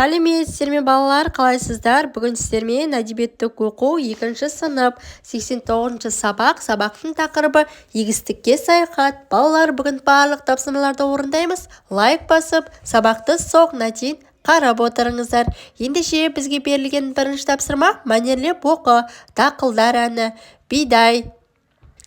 Сәлеметсіздер ме балалар, қалайсыздар? Бүгін сіздермен әдебиеттік оқу 2-ші сынып 89-шы сабақтың тақырыбы егістікке саяхат. Балалар, бүгін барлық тапсырмаларды орындаймыз. Лайк басып, сабақты соңына дейін қарап отырыңыздар. Ендеше бізге берілген бірінші тапсырма мәнерлеп оқы. Дақылдар әні. Бидай.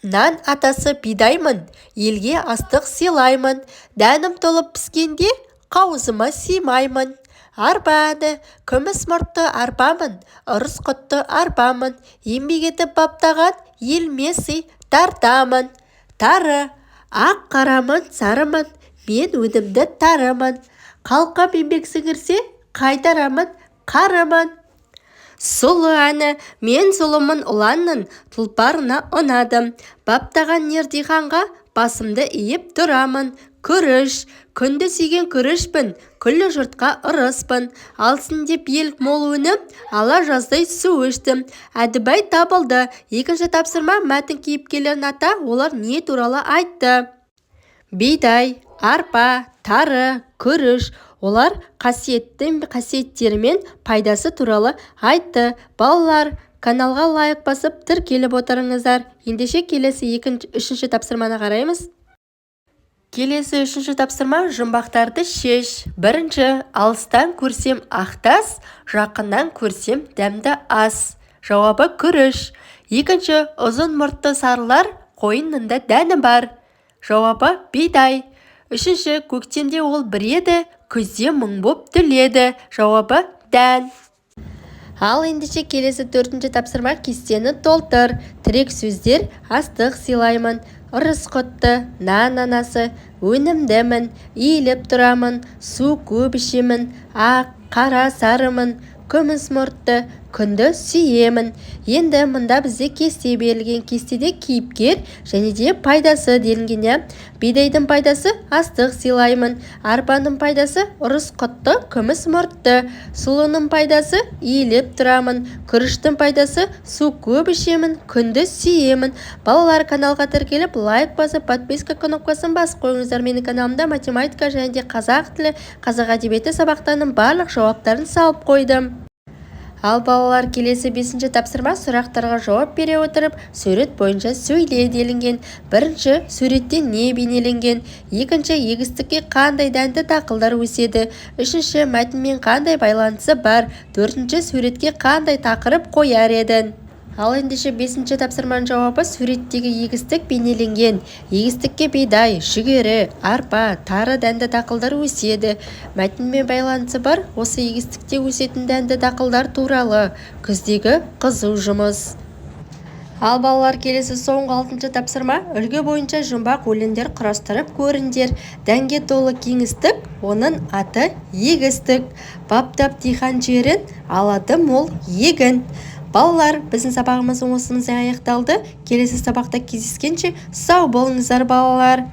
Нан атасы бидаймын, елге астық сыйлаймын. Дәнім толып піскенде қауызыма сыймаймын. Арба әні. Күміс мұртты арбамын, ұрыс құтты арбамын. Еңбек етіп баптаған еліме сый тартамын. Тары. Ақ қарамын, сарымын, мен өнімді тарымын. Қалқам еңбек сіңірсе қайтарамын, қарымын. Сұлы әні. Мен сұлымын ұланның тұлпарына ұнадым. Баптаған ердиханға басымды иіп тұрамын. Күріш. Күнді сүйген күрішпін, күллі жұртқа ырыспын. Алсын деп ел мол өнім, ала жаздай су іштім. Әдібай табылды. Екінші тапсырма мәтін кейіпкерлерін ата, олар не туралы айтты? Бидай, арпа, тары, күріш. Олар қасиеттері мен пайдасы туралы айтты. Балалар, каналға лайк басып тіркеліп отырыңыздар. Ендеше келесі үшінші тапсырманы қараймыз. Келесі үшінші тапсырма жұмбақтарды шеш. Бірінші, алыстан көрсем ақтас, жақыннан көрсем дәмді ас. Жауабы күріш. Екінші, ұзын мұртты сарылар, қойынында дәні бар. Жауабы бидай. Үшінші, көктемде ол бір еді, күзде мұң боп түледі. Жауабы дән. Ал ендеше келесі төртінші тапсырма кестені толтыр. Тірек сөздер: астық сыйлаймын, ырыс құтты, нан анасы, өнімдімін, иіліп тұрамын, су көп ішемін, ақ, қара, сарымын, күміс мұртты, күнді сүйемін. Енді мұнда бізде кесте берілген. Кестеде кейіпкер және де пайдасы делінген. Бидайдың пайдасы астық сыйлаймын, арпаның пайдасы ұрыс құтты, күміс мұртты, сұлының пайдасы иіліп тұрамын, күріштің пайдасы су көп ішемін, күнді сүйемін. Балалар, каналға тіркеліп, лайк басып, подписка кнопкасын басып қойыңыздар. Менің каналымда математика және де қазақ тілі, қазақ әдебиеті сабақтарының барлық жауаптарын салып қойдым. Ал балалар, келесі 5-ші тапсырма сұрақтарға жауап бере отырып, сурет бойынша сөйле делінген. Бірінші, суретте не бейнеленген? Екінші, егістікке қандай дәнді дақылдар өседі? Үшінші, мәтінмен қандай байланысы бар? Төртінші, суретке қандай тақырып қояр едің? Ал ендеше 5-ші тапсырманың жауабы: суреттегі егістік бейнеленген. Егістікке бидай, жүгері, арпа, тары дәнді дақылдар өседі. Мәтінмен байланысы бар. Осы егістікте өсетін дәнді дақылдар туралы. Күздегі қызу жұмыс. Ал балалар, келесі соңғы 6-ші тапсырма. Үлгі бойынша жұмбақ өлеңдер құрастырып көріңдер. Дәнге толы кеңістік, оның аты егістік. Баптап диқан жерін, алады мол егін. Балалар, біздің сабағымыз осымызда аяқталды. Келесі сабақта кездескенше сау болыңыздар балалар.